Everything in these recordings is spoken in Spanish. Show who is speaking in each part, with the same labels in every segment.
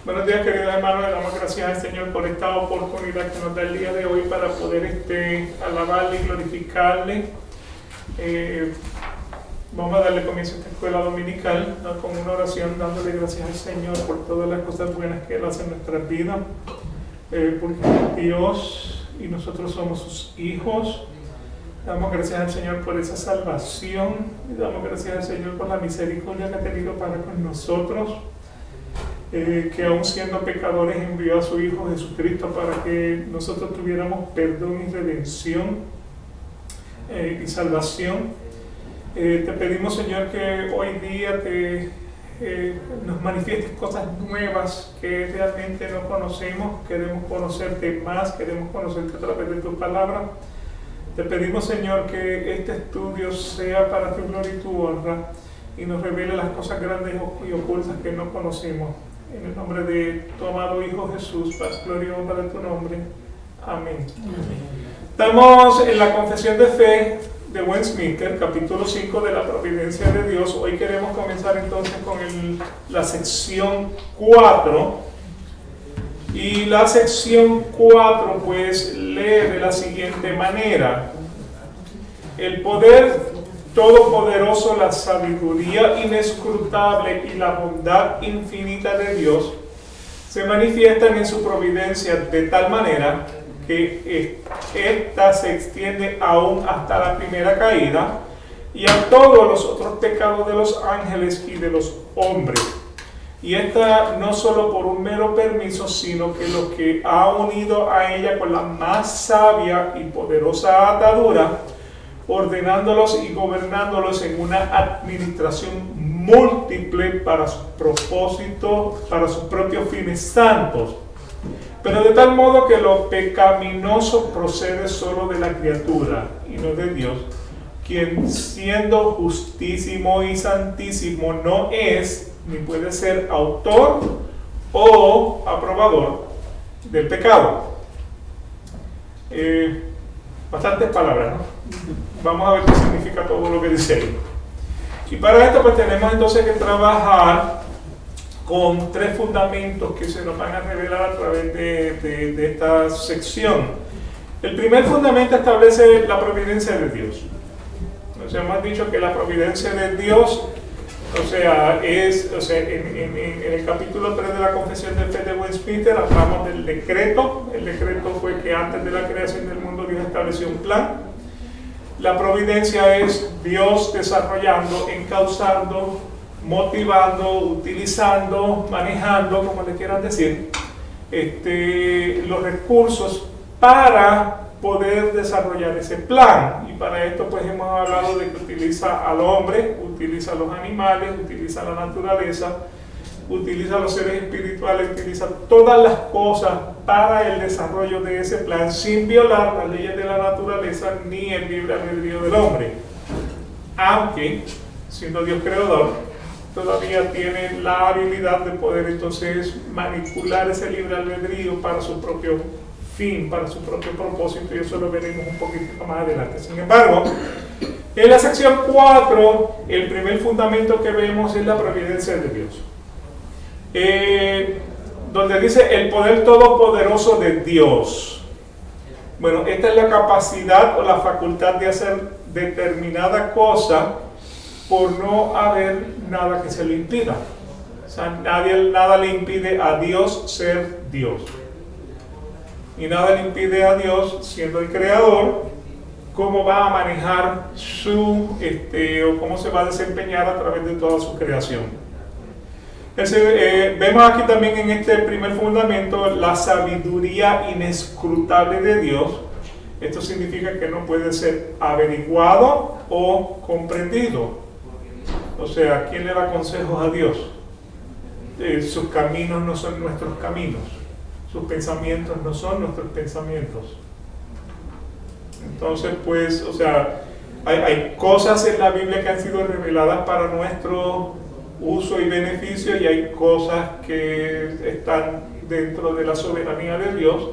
Speaker 1: Buenos días, queridos hermanos. Le damos gracias al Señor por esta oportunidad que nos da el día de hoy para poder alabarle y glorificarle. Vamos a darle comienzo a esta escuela dominical, ¿no?, con una oración dándole gracias al Señor por todas las cosas buenas que Él hace en nuestras vidas, porque es Dios y nosotros somos sus hijos. Damos gracias al Señor por esa salvación y damos gracias al Señor por la misericordia que ha tenido para con nosotros, que aun siendo pecadores envió a su Hijo Jesucristo para que nosotros tuviéramos perdón y redención y salvación. Te pedimos, Señor, que hoy día nos manifiestes cosas nuevas que realmente no conocemos. Queremos conocerte más, queremos conocerte a través de tu palabra. Te pedimos, Señor, que este estudio sea para tu gloria y tu honra y nos revele las cosas grandes y ocultas que no conocemos. En el nombre de tu amado Hijo Jesús, para gloria y honra de tu nombre. Amén. Estamos en la confesión de fe de Westminster, capítulo 5 de la providencia de Dios. Hoy queremos comenzar entonces con la sección 4. Y la sección 4 pues lee de la siguiente manera: el poder todopoderoso, la sabiduría inescrutable y la bondad infinita de Dios se manifiestan en su providencia de tal manera que ésta se extiende aún hasta la primera caída y a todos los otros pecados de los ángeles y de los hombres. Y esta no solo por un mero permiso, sino que lo que ha unido a ella con la más sabia y poderosa atadura, ordenándolos y gobernándolos en una administración múltiple para sus propósitos, para sus propios fines santos. Pero de tal modo que lo pecaminoso procede solo de la criatura y no de Dios, quien siendo justísimo y santísimo no es ni puede ser autor o aprobador del pecado. Bastantes palabras, ¿no? Vamos a ver qué significa todo lo que dice ahí. Y para esto pues tenemos entonces que trabajar con tres fundamentos que se nos van a revelar a través de esta sección. El primer fundamento establece la providencia de Dios. O sea, hemos dicho que la providencia de Dios, en el capítulo 3 de la confesión de fe de Westminster hablamos del decreto. El decreto fue que antes de la creación del mundo Dios estableció un plan. La providencia es Dios desarrollando, encauzando, motivando, utilizando, manejando, como le quieran decir, los recursos para poder desarrollar ese plan. Y para esto pues hemos hablado de que utiliza al hombre, utiliza a los animales, utiliza a la naturaleza, utiliza a los seres espirituales, utiliza todas las cosas para el desarrollo de ese plan sin violar las leyes de la naturaleza ni el libre albedrío del hombre. Aunque, siendo Dios creador, todavía tiene la habilidad de poder entonces manipular ese libre albedrío para su propio fin, para su propio propósito, y eso lo veremos un poquito más adelante. Sin embargo, en la sección 4, el primer fundamento que vemos es la providencia de Dios. Donde dice el poder todopoderoso de Dios. Bueno, esta es la capacidad o la facultad de hacer determinada cosa por no haber nada que se lo impida. O sea, nada le impide a Dios ser Dios. Y nada le impide a Dios, siendo el creador, cómo va a manejar o cómo se va a desempeñar a través de toda su creación. Vemos aquí también en este primer fundamento la sabiduría inescrutable de Dios. Esto significa que no puede ser averiguado o comprendido. O sea, ¿quién le da consejos a Dios? Sus caminos no son nuestros caminos. Sus pensamientos no son nuestros pensamientos. Entonces, pues, hay cosas en la Biblia que han sido reveladas para nuestro uso y beneficio, y hay cosas que están dentro de la soberanía de Dios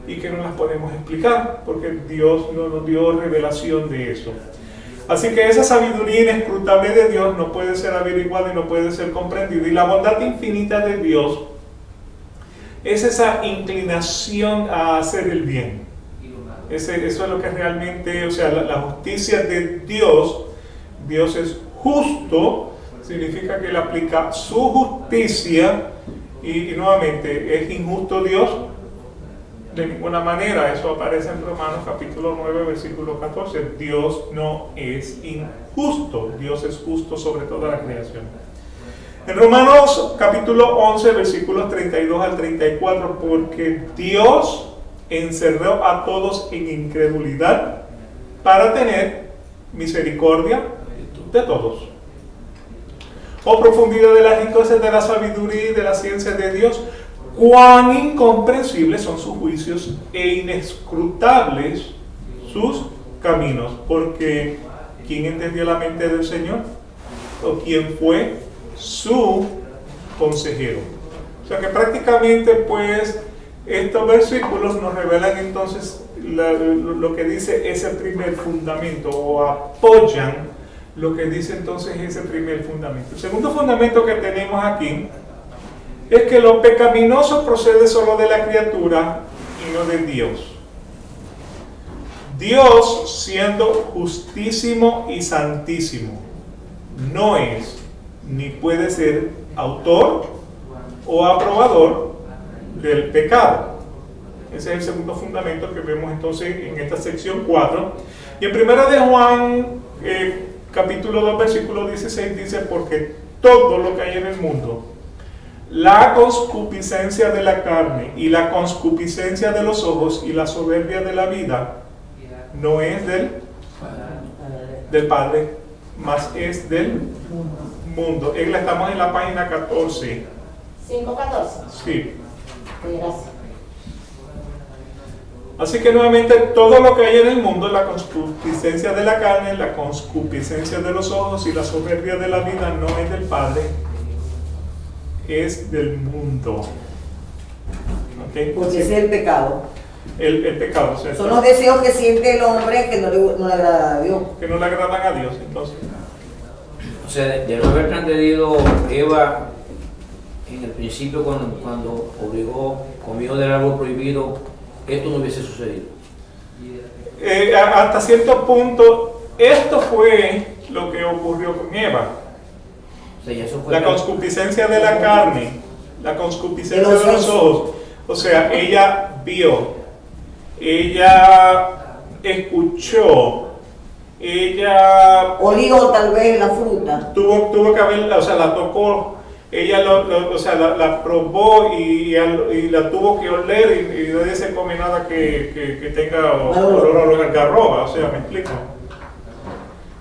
Speaker 1: y que no las podemos explicar, porque Dios no nos dio revelación de eso. Así que esa sabiduría inescrutable de Dios no puede ser averiguada y no puede ser comprendida. Y la bondad infinita de Dios es esa inclinación a hacer el bien. Eso es lo que realmente, o sea, la justicia de Dios. Dios es justo, significa que Él aplica su justicia y nuevamente, ¿es injusto Dios? De ninguna manera. Eso aparece en Romanos capítulo 9, versículo 14. Dios no es injusto, Dios es justo sobre toda la creación. En Romanos capítulo 11, versículos 32 al 34, porque Dios encerró a todos en incredulidad para tener misericordia de todos. Oh profundidad de las riquezas de la sabiduría y de la ciencia de Dios, cuán incomprensibles son sus juicios e inescrutables sus caminos. Porque ¿quién entendió la mente del Señor? ¿O quién fue su consejero? O sea que prácticamente pues estos versículos nos revelan entonces lo que dice ese primer fundamento, o apoyan lo que dice entonces ese primer fundamento. El segundo fundamento que tenemos aquí es que lo pecaminoso procede solo de la criatura y no de Dios. Dios, siendo justísimo y santísimo, no es ni puede ser autor o aprobador del pecado. Ese es el segundo fundamento que vemos entonces en esta sección 4. Y en 1 de Juan, capítulo 2, versículo 16, dice: porque todo lo que hay en el mundo, la concupiscencia de la carne y la concupiscencia de los ojos y la soberbia de la vida, no es del Padre, mas es del mundo. Estamos en la página 14.
Speaker 2: 5:14.
Speaker 1: Sí.
Speaker 2: Gracias.
Speaker 1: Así que nuevamente todo lo que hay en el mundo, la concupiscencia de la carne, la concupiscencia de los ojos y la soberbia de la vida, no es del Padre, es del mundo. ¿Okay?
Speaker 3: Porque ese es el pecado.
Speaker 1: El pecado, ¿cierto?
Speaker 3: Son los deseos que siente el hombre que no le agrada a Dios.
Speaker 1: Que no le agradan a Dios, entonces.
Speaker 4: O sea, de no haber entendido Eva en el principio cuando comió del árbol prohibido, esto no hubiese sucedido.
Speaker 1: Hasta cierto punto, esto fue lo que ocurrió con Eva.
Speaker 4: O sea, eso fue
Speaker 1: La concupiscencia de la carne, la concupiscencia de los ojos. O sea, ella vio, ella escuchó, ella
Speaker 3: olió tal vez la fruta.
Speaker 1: tuvo que haberla, o sea, la tocó, ella la probó y la tuvo que oler, y nadie se come nada que tenga olor a algarroba, o sea, me explico.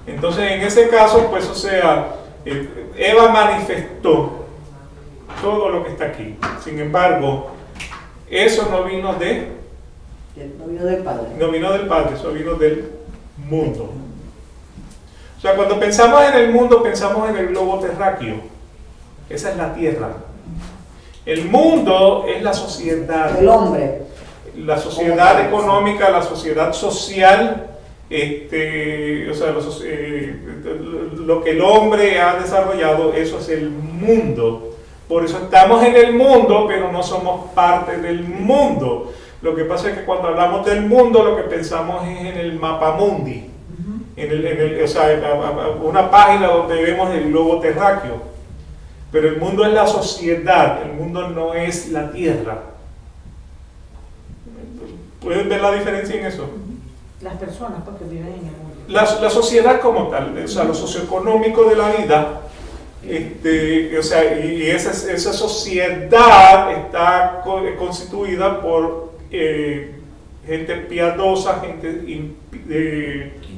Speaker 1: Entonces, en ese caso, pues, o sea, Eva manifestó todo lo que está aquí. Sin embargo, eso no vino
Speaker 3: No vino del Padre.
Speaker 1: no vino del Padre, eso vino del mundo. O sea, cuando pensamos en el mundo, pensamos en el globo terráqueo. Esa es la tierra. El mundo es la sociedad.
Speaker 3: El hombre.
Speaker 1: La sociedad económica, la sociedad social, o sea, lo que el hombre ha desarrollado, eso es el mundo. Por eso estamos en el mundo, pero no somos parte del mundo. Lo que pasa es que cuando hablamos del mundo, lo que pensamos es en el mapamundi, o sea, una página donde vemos el globo terráqueo. Pero el mundo es la sociedad, el mundo no es la tierra. ¿Pueden ver la diferencia en eso?
Speaker 2: Las personas porque viven en el mundo.
Speaker 1: La sociedad como tal, o sea, lo socioeconómico de la vida, o sea, y esa sociedad está constituida por gente piadosa, gente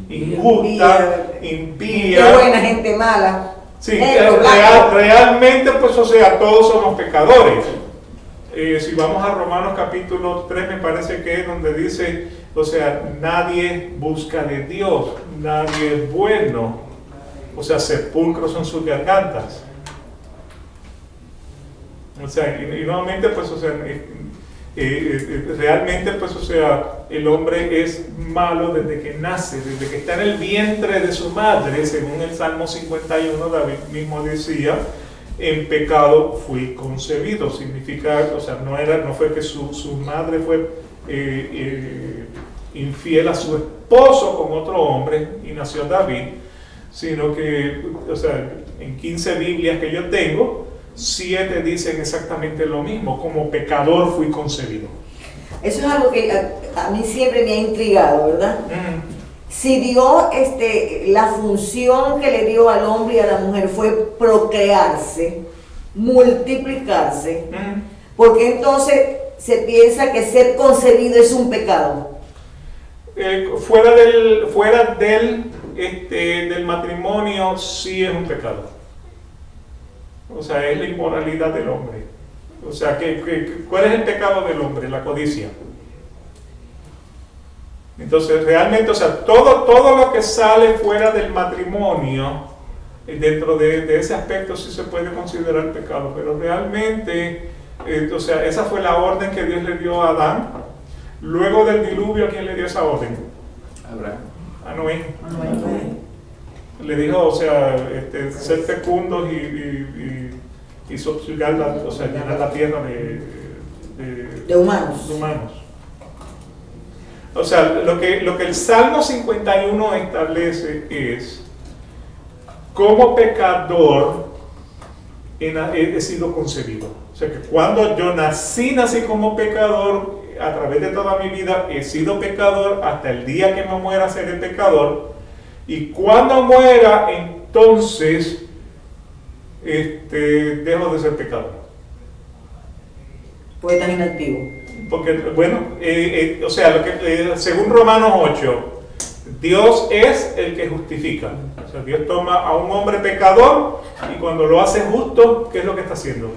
Speaker 1: injusta, impía.
Speaker 3: Gente buena, gente mala.
Speaker 1: Sí, realmente, pues, o sea, todos somos pecadores. Si vamos a Romanos capítulo 3, me parece que es donde dice, o sea, nadie busca de Dios, nadie es bueno. O sea, sepulcros son sus gargantas. O sea, y nuevamente, pues, o sea, realmente, pues, o sea, el hombre es malo desde que nace, desde que está en el vientre de su madre, según el Salmo 51, David mismo decía, en pecado fui concebido. Significa, o sea, no fue que su madre fue infiel a su esposo con otro hombre y nació David, sino que, o sea, en 15 Biblias que yo tengo, 7 dicen exactamente lo mismo: como pecador fui concebido.
Speaker 3: Eso es algo que a mí siempre me ha intrigado, ¿verdad? Si Dios, la función que le dio al hombre y a la mujer fue procrearse, multiplicarse, porque entonces se piensa que ser concebido es un pecado.
Speaker 1: Fuera del matrimonio sí es un pecado. O sea, es la inmoralidad del hombre. O sea, ¿cuál es el pecado del hombre? La codicia. Entonces, realmente, o sea, todo lo que sale fuera del matrimonio, dentro de ese aspecto sí se puede considerar pecado, pero realmente, o sea, esa fue la orden que Dios le dio a Adán. Luego del diluvio, ¿a quién le dio esa orden?
Speaker 4: Abraham.
Speaker 1: A Noé. Le dijo, o sea, ser fecundos y subjugar o sea, llenar la tierra
Speaker 3: de humanos.
Speaker 1: O sea, lo que el Salmo 51 establece es: como pecador he sido concebido. O sea, que cuando yo nací como pecador, a través de toda mi vida he sido pecador, hasta el día que me muera seré pecador, y cuando muera, entonces dejo de ser pecador.
Speaker 3: Pues tan inactivo.
Speaker 1: Porque, bueno, o sea, según Romanos 8, Dios es el que justifica. O sea, Dios toma a un hombre pecador y cuando lo hace justo, ¿qué es lo que está haciendo?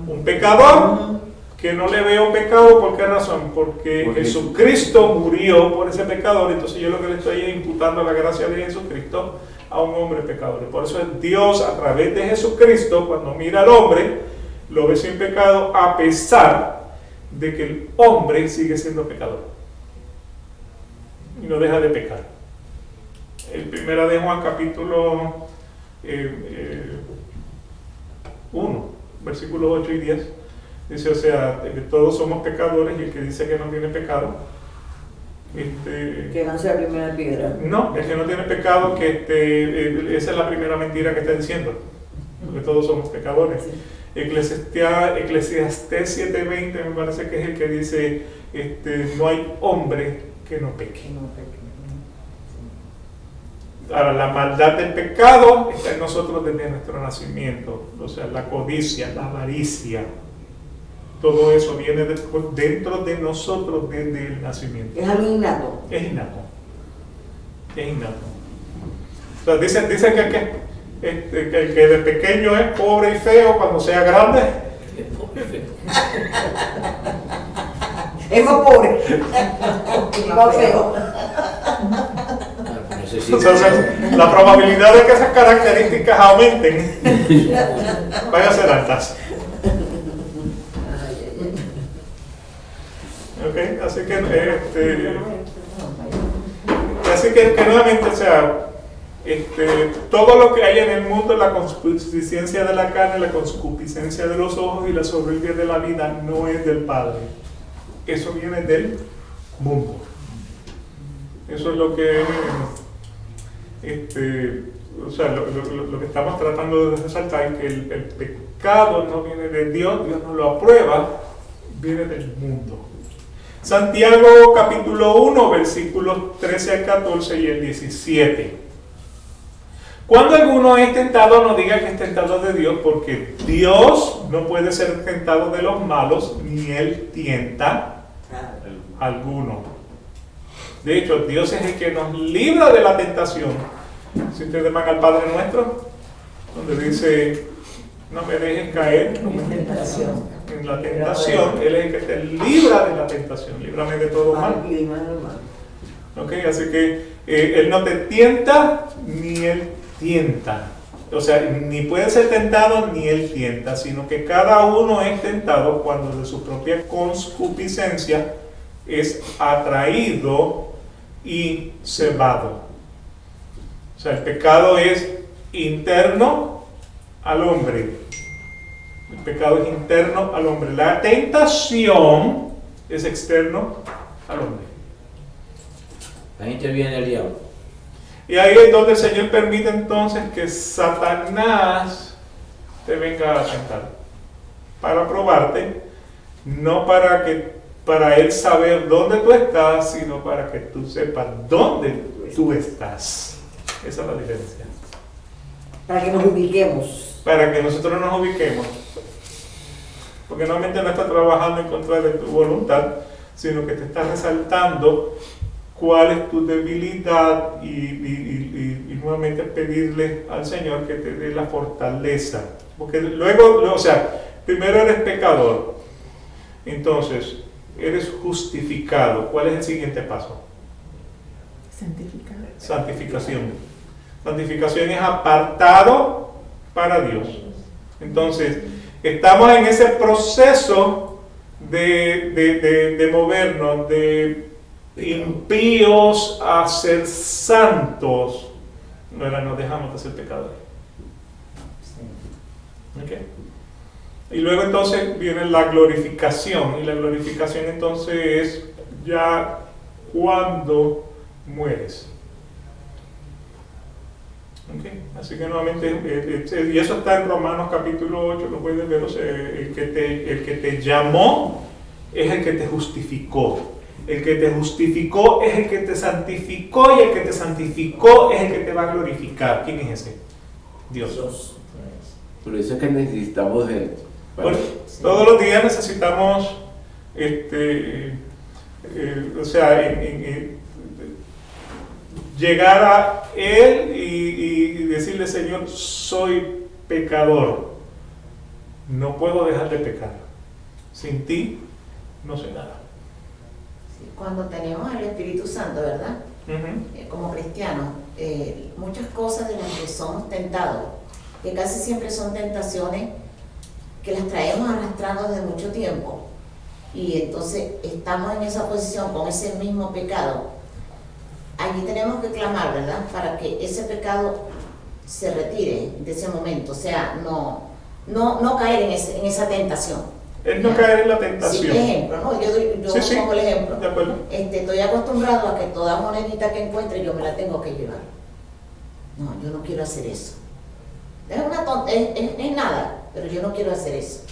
Speaker 1: Un pecador que no le veo pecado. ¿Por qué razón? Porque Jesucristo murió por ese pecador. Entonces yo lo que le estoy imputando la gracia de Jesucristo a un hombre pecador. Por eso es Dios, a través de Jesucristo, cuando mira al hombre, lo ve sin pecado, a pesar de que el hombre sigue siendo pecador y no deja de pecar. El primero de Juan, capítulo 1, versículos 8 y 10, dice, o sea, que todos somos pecadores, y el que dice que no tiene pecado,
Speaker 3: que lance la primera piedra.
Speaker 1: No, el que no tiene pecado, esa es la primera mentira que está diciendo, porque todos somos pecadores. Sí. Eclesiastés 7:20 me parece que es el que dice, no hay hombre que no peque. Ahora, la maldad del pecado está en nosotros desde nuestro nacimiento. O sea, la codicia, la avaricia, todo eso viene dentro de nosotros desde el nacimiento.
Speaker 3: Es algo innato.
Speaker 1: Es innato. O sea, dice que el que de pequeño es pobre y feo, cuando sea grande
Speaker 4: Es pobre y feo.
Speaker 3: Es más pobre. Y más feo.
Speaker 1: Entonces, la probabilidad de que esas características aumenten van a ser altas. Okay, así que nuevamente, o sea, todo lo que hay en el mundo, la concupiscencia de la carne, la concupiscencia de los ojos y la soberbia de la vida, no es del Padre. Eso viene del mundo. Eso es lo que o sea, lo que estamos tratando de resaltar, es que el pecado no viene de Dios, Dios no lo aprueba, viene del mundo. Santiago capítulo 1, versículos 13 al 14 y el 17. Cuando alguno es tentado, no diga que es tentado de Dios, porque Dios no puede ser tentado de los malos, ni Él tienta a alguno. De hecho, Dios es el que nos libra de la tentación. Si ustedes van al Padre Nuestro, donde dice, no me dejes caer en la tentación, Él es el que te libra de la tentación. Líbrame de todo mal. Okay, así que Él no te tienta, ni Él tienta. O sea, ni puede ser tentado, ni Él tienta, sino que cada uno es tentado cuando de su propia concupiscencia es atraído y cebado. O sea, el pecado es interno al hombre. El pecado es interno al hombre. La tentación es externo al hombre.
Speaker 4: Ahí interviene el diablo.
Speaker 1: Y ahí es donde el Señor permite entonces que Satanás te venga a tentar. Para probarte, no para él saber dónde tú estás, sino para que tú sepas dónde tú estás. Esa es la diferencia.
Speaker 3: Para que nos ubiquemos.
Speaker 1: Para que nosotros nos ubiquemos. Porque normalmente no está trabajando en contra de tu voluntad, sino que te está resaltando cuál es tu debilidad y nuevamente pedirle al Señor que te dé la fortaleza. Porque luego, o sea, primero eres pecador, entonces eres justificado. ¿Cuál es el siguiente paso? Santificación. Santificación es apartado para Dios. Entonces, estamos en ese proceso de movernos de impíos a ser santos. Ahora nos dejamos de ser pecadores. Okay. Y luego entonces viene la glorificación. Y la glorificación entonces es ya cuando mueres. Okay. Así que nuevamente, y eso está en Romanos capítulo 8, lo puedes ver, o sea, el que te llamó es el que te justificó. El que te justificó es el que te santificó, y el que te santificó es el que te va a glorificar. ¿Quién es ese? Dios.
Speaker 5: Por eso es que necesitamos de él.
Speaker 1: Bueno, todos los días necesitamos, llegar a Él y decirle: Señor, soy pecador, no puedo dejar de pecar, sin ti no soy nada.
Speaker 2: Sí, cuando tenemos el Espíritu Santo, ¿verdad? Como cristianos, muchas cosas de las que somos tentados, que casi siempre son tentaciones que las traemos arrastrando desde mucho tiempo, y entonces estamos en esa posición con ese mismo pecado. Allí tenemos que clamar, ¿verdad?, para que ese pecado se retire de ese momento, o sea, no caer en esa tentación.
Speaker 1: Es no caer en la tentación.
Speaker 2: Sí, ejemplo, ¿no? Yo pongo el ejemplo.
Speaker 1: De acuerdo.
Speaker 2: Estoy acostumbrado a que toda monedita que encuentre yo me la tengo que llevar. No, yo no quiero hacer eso. Es nada, pero yo no quiero hacer eso.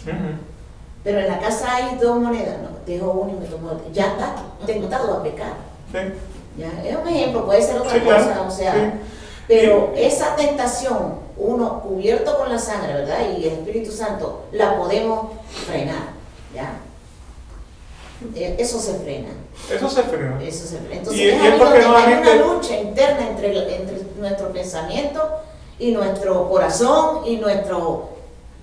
Speaker 2: Pero en la casa hay 2 monedas, no, dejo una y me tomo otra. Ya está tentado a pecar.
Speaker 1: Sí.
Speaker 2: Ya, es un ejemplo, puede ser otra cosa,
Speaker 1: claro.
Speaker 2: o sea,
Speaker 1: Sí.
Speaker 2: pero esa tentación, uno cubierto con la sangre, ¿verdad?, y el Espíritu Santo, la podemos frenar, ¿ya? Eso se frena.
Speaker 1: Eso se frena.
Speaker 2: Eso se frena. Entonces,
Speaker 1: Y es
Speaker 2: ahí
Speaker 1: porque
Speaker 2: donde hay
Speaker 1: nuevamente-
Speaker 2: una lucha interna entre nuestro pensamiento y nuestro corazón y nuestro...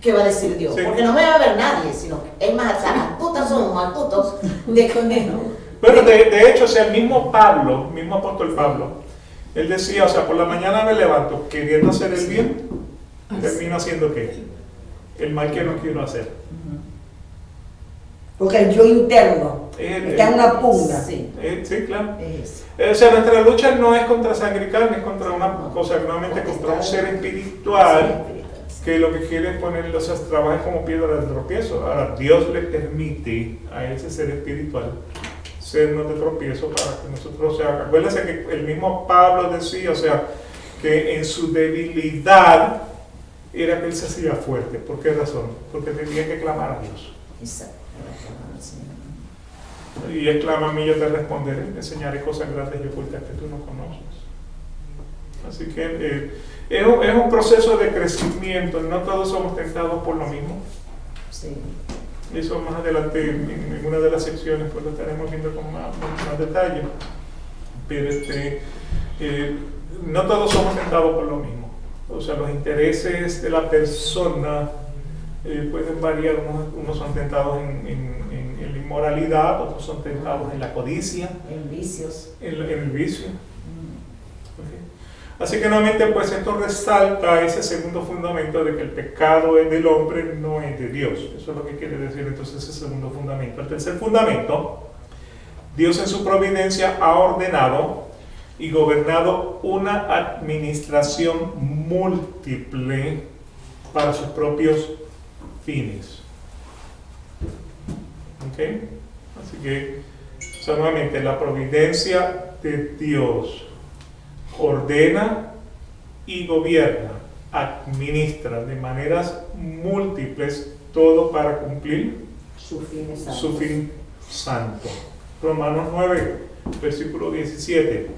Speaker 2: ¿Qué va a decir Dios?
Speaker 1: Sí.
Speaker 2: Porque no me va a ver nadie, sino que es más, astutas somos astutos de condeno.
Speaker 1: Bueno, de hecho, o sea, el mismo apóstol Pablo, él decía, o sea, por la mañana me levanto queriendo hacer el bien, termino haciendo ¿qué? El mal que no quiero hacer.
Speaker 3: Porque el yo interno está en una pugna.
Speaker 2: Sí,
Speaker 1: Sí, claro.
Speaker 2: es
Speaker 1: O sea, nuestra lucha no es contra sangre y carne, es contra una cosa, nuevamente contra un ser espiritual que lo que quiere es ponerlo, o sea, trabaja como piedra de tropiezo. Ahora, Dios le permite a ese ser espiritual sernos de tropiezo para que nosotros, o sea, acuérdense que el mismo Pablo decía, o sea, que en su debilidad era que él se hacía fuerte. ¿Por qué razón? Porque tenía que clamar a Dios.
Speaker 2: exacto.
Speaker 1: Y él clama a mí, yo te responderé, te enseñaré cosas grandes y ocultas que tú no conoces. Así que es un proceso de crecimiento, no todos somos tentados por lo mismo.
Speaker 2: Sí.
Speaker 1: Eso más adelante en una de las secciones pues lo estaremos viendo con más detalle. Pero no todos somos tentados por lo mismo. O sea, los intereses de la persona pueden variar. Unos son tentados en la inmoralidad, otros son tentados en la codicia,
Speaker 2: En vicios.
Speaker 1: en el vicio. Así que nuevamente pues esto resalta ese segundo fundamento de que el pecado es del hombre, no es de Dios. Eso es lo que quiere decir entonces ese segundo fundamento. El tercer fundamento: Dios en su providencia ha ordenado y gobernado una administración múltiple para sus propios fines. ¿Ok? Así que, nuevamente, la providencia de Dios ordena y gobierna, administra de maneras múltiples todo para cumplir su fin santo. Romanos 9, versículo 17.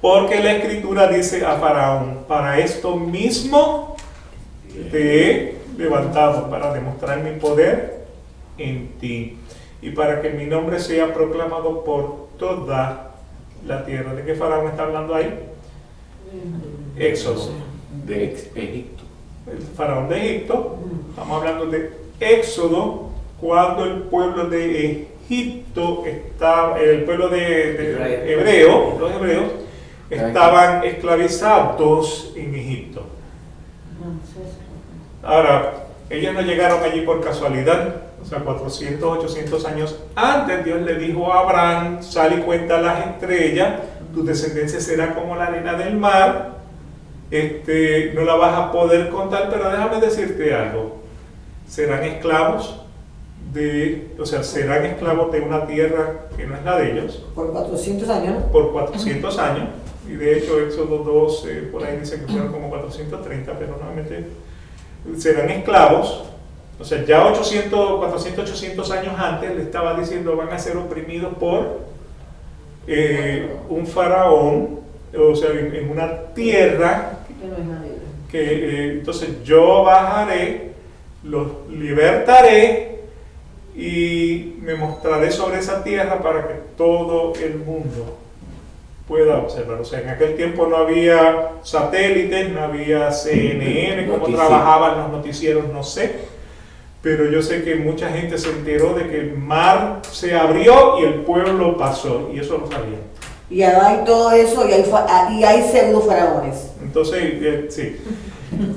Speaker 1: Porque la Escritura dice a Faraón: para esto mismo te he levantado, para demostrar mi poder en ti, y para que mi nombre sea proclamado por toda la tierra. ¿De qué Faraón está hablando ahí? Éxodo.
Speaker 5: De Egipto.
Speaker 1: El Faraón de Egipto. Estamos hablando de Éxodo, cuando el pueblo de Egipto estaba, el pueblo de hebreo, los hebreos, estaban esclavizados en Egipto. Ahora, ellos no llegaron allí por casualidad. O sea, 400, 800 años antes, Dios le dijo a Abraham: sal y cuenta las estrellas, tu descendencia será como la arena del mar. No la vas a poder contar, pero déjame decirte algo: serán esclavos serán esclavos de una tierra que no es la de ellos.
Speaker 3: Por 400 años.
Speaker 1: Por 400 años. Y de hecho, Éxodo 2, por ahí dice que fueron como 430, pero nuevamente serán esclavos. O sea, ya 400, 800 años antes le estaba diciendo: van a ser oprimidos por un faraón, o sea, en una tierra que entonces yo bajaré, los libertaré y me mostraré sobre esa tierra para que todo el mundo pueda observar. O sea, en aquel tiempo no había satélites, no había CNN, cómo trabajaban los noticieros, no sé. Pero yo sé que mucha gente se enteró de que el mar se abrió y el pueblo pasó, y eso lo sabían.
Speaker 3: Y hay todo eso, y hay pseudo faraones.
Speaker 1: Entonces, sí.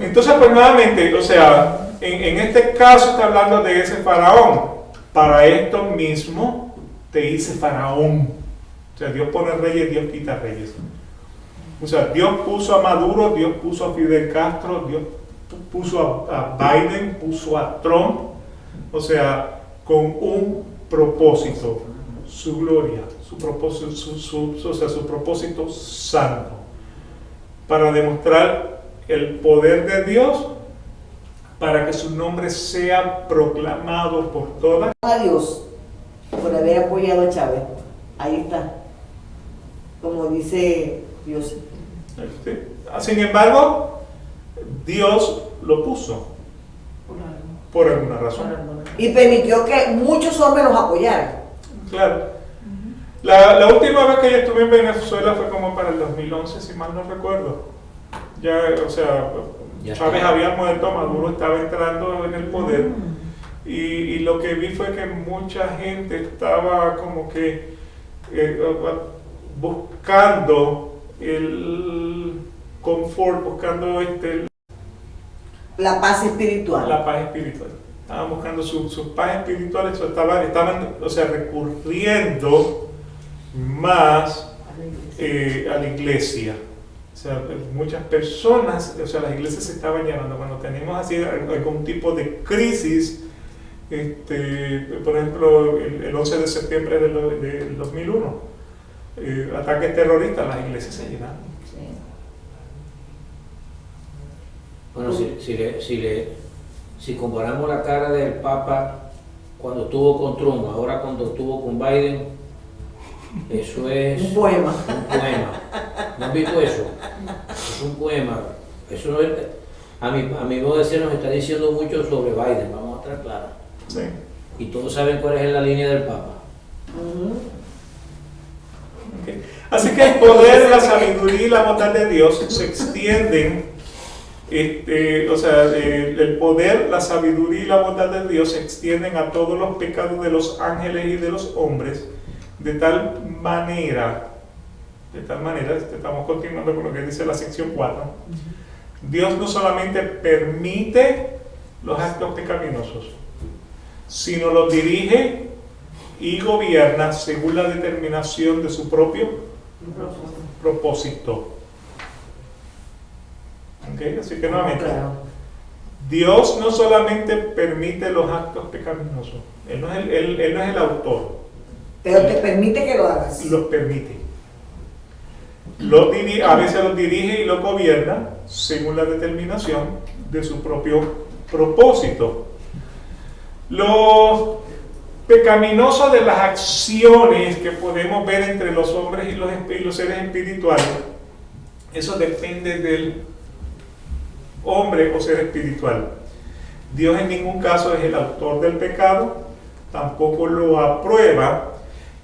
Speaker 1: Entonces, pues nuevamente, o sea, en este caso está hablando de ese faraón. Para esto mismo te hice faraón. O sea, Dios pone reyes, Dios quita reyes. O sea, Dios puso a Maduro, Dios puso a Fidel Castro, Dios puso a Biden, puso a Trump, o sea, con un propósito, su gloria, su propósito, su propósito santo, para demostrar el poder de Dios, para que su nombre sea proclamado por todas.
Speaker 3: A Dios por haber apoyado a Chávez. Ahí está. Como dice Dios.
Speaker 1: Sin embargo, Dios lo puso por alguna razón.
Speaker 3: Y permitió que muchos hombres los apoyaran.
Speaker 1: Claro. La última vez que yo estuve en Venezuela fue como para el 2011, si mal no recuerdo. Ya, o sea, Chávez había muerto, Maduro estaba entrando en el poder. Y lo que vi fue que mucha gente estaba como que buscando el confort, buscando
Speaker 3: la paz espiritual.
Speaker 1: La paz espiritual. Estaban buscando su paz espiritual, estaban o sea, recurriendo más a la iglesia. O sea, muchas personas, o sea, las iglesias se estaban llenando. Cuando tenemos así algún tipo de crisis, por ejemplo, el 11 de septiembre del 2001, ataques terroristas, las iglesias se llenaron.
Speaker 4: Bueno, si comparamos la cara del Papa cuando estuvo con Trump, ahora cuando estuvo con Biden, eso es
Speaker 3: un poema.
Speaker 4: Un poema. ¿No has visto eso? Es un poema. Eso no es, a mi modo de decir, nos está diciendo mucho sobre Biden, vamos a estar claros.
Speaker 1: Sí.
Speaker 4: Y todos saben cuál es la línea del Papa.
Speaker 1: Okay. Así que el poder, la sabiduría y la bondad de Dios se extienden. O sea, el poder, la sabiduría y la bondad de Dios se extienden a todos los pecados de los ángeles y de los hombres, de tal manera, estamos continuando con lo que dice la sección 4, Dios no solamente permite los actos pecaminosos, sino los dirige y gobierna según la determinación de su propio propósito. Okay, así que nuevamente, Dios no solamente permite los actos pecaminosos, Él no es el autor,
Speaker 3: Pero te permite que lo hagas.
Speaker 1: los permite. A veces los dirige y los gobierna según la determinación de su propio propósito. Lo pecaminoso de las acciones que podemos ver entre los hombres y los seres espirituales, eso depende del hombre o ser espiritual. Dios en ningún caso es el autor del pecado, tampoco lo aprueba.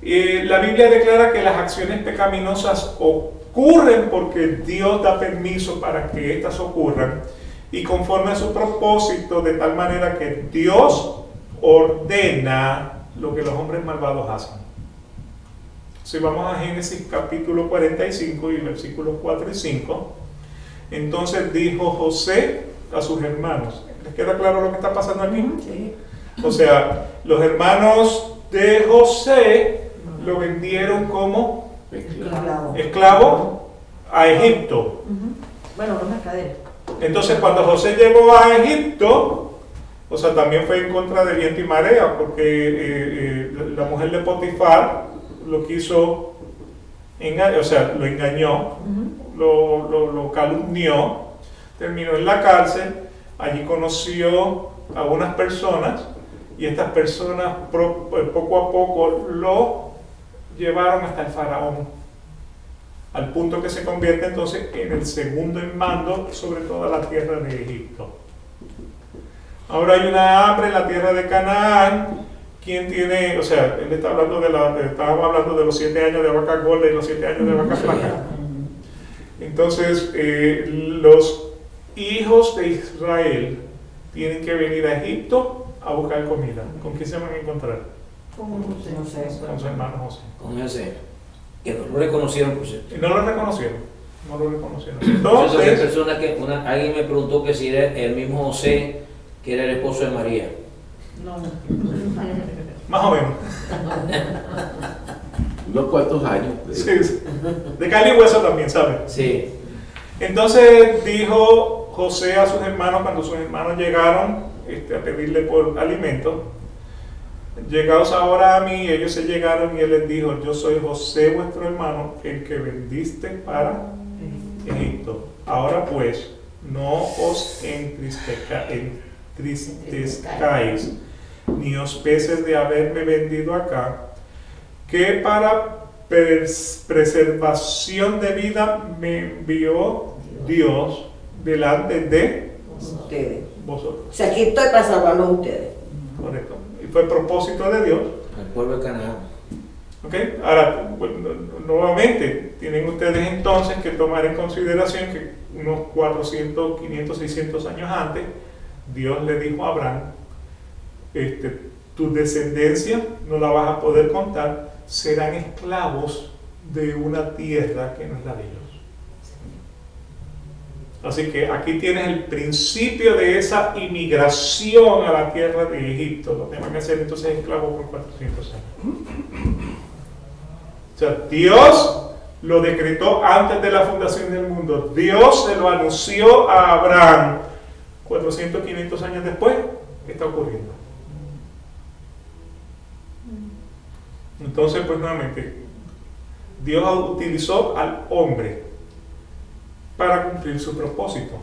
Speaker 1: La Biblia declara que las acciones pecaminosas ocurren porque Dios da permiso para que éstas ocurran y conforme a su propósito, de tal manera que Dios ordena lo que los hombres malvados hacen. Si vamos a Génesis capítulo 45 y versículos 4 y 5, entonces dijo José a sus hermanos. ¿Les queda claro lo que está pasando aquí?
Speaker 3: Sí.
Speaker 1: O sea, los hermanos de José lo vendieron como esclavo a Egipto.
Speaker 2: Bueno, una cadena.
Speaker 1: Entonces, cuando José llegó a Egipto, o sea, también fue en contra de viento y marea, porque la mujer de Potifar lo quiso engañar, o sea, lo engañó, lo calumnió, terminó en la cárcel. Allí conoció a unas personas y estas personas poco a poco lo llevaron hasta el faraón, al punto que se convierte entonces en el segundo en mando sobre toda la tierra de Egipto. Ahora hay una hambre en la tierra de Canaán. ¿Quién tiene? O sea, él está hablando estábamos hablando de los 7 años de vaca gorda y los 7 años de vaca flaca. Entonces, los hijos de Israel tienen que venir a Egipto a buscar comida. ¿Con quién se van a encontrar?
Speaker 3: No sé.
Speaker 1: Con su hermano José.
Speaker 4: Con ese, que no lo reconocieron, por cierto.
Speaker 1: Y no lo reconocieron. No lo reconocieron.
Speaker 4: Entonces, hay
Speaker 1: Entonces,
Speaker 4: personas que, alguien me preguntó que si era el mismo José que era el esposo de María.
Speaker 2: No.
Speaker 1: más o menos.
Speaker 5: Unos cuantos años.
Speaker 1: Sí, sí. De carne y hueso también, ¿sabes?
Speaker 4: Sí.
Speaker 1: Entonces dijo José a sus hermanos, cuando sus hermanos llegaron a pedirle por alimento: llegaos ahora a mí. Ellos se llegaron y él les dijo: yo soy José vuestro hermano, el que vendiste para Egipto. Ahora pues, no os entristezcáis, ni os peses de haberme vendido acá, que para preservación de vida me envió Dios delante de
Speaker 3: Ustedes.
Speaker 1: vosotros.
Speaker 3: O sea, aquí estoy para salvarlos a ustedes.
Speaker 1: Correcto. Y fue propósito de Dios.
Speaker 4: Al pueblo de Canaán.
Speaker 1: ¿Ok? Ahora, bueno, nuevamente, tienen ustedes entonces que tomar en consideración que unos 400, 500, 600 años antes, Dios le dijo a Abraham: tu descendencia no la vas a poder contar, serán esclavos de una tierra que no es la de ellos. Así que aquí tienes el principio de esa inmigración a la tierra de Egipto, donde van a ser entonces esclavos por 400 años. O sea, Dios lo decretó antes de la fundación del mundo. Dios se lo anunció a Abraham. 400, 500 años después, está ocurriendo. Entonces, pues nuevamente, Dios utilizó al hombre para cumplir su propósito.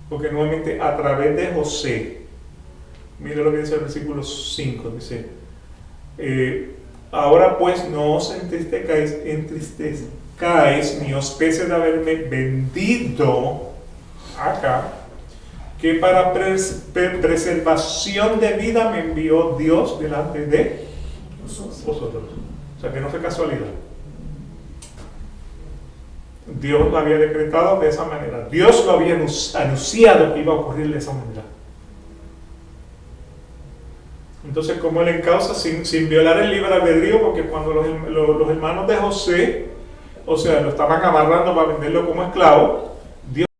Speaker 1: Porque nuevamente, a través de José, mire lo que dice el versículo 5, dice: ahora pues no os entristezcáis, ni os pese de haberme vendido acá, que para preservación de vida me envió Dios delante de vosotros. O sea, que no fue casualidad. Dios lo había decretado de esa manera. Dios lo había anunciado que iba a ocurrir de esa manera. Entonces, como él encausa sin violar el libre albedrío, porque cuando los hermanos de José, o sea, lo estaban amarrando para venderlo como esclavo,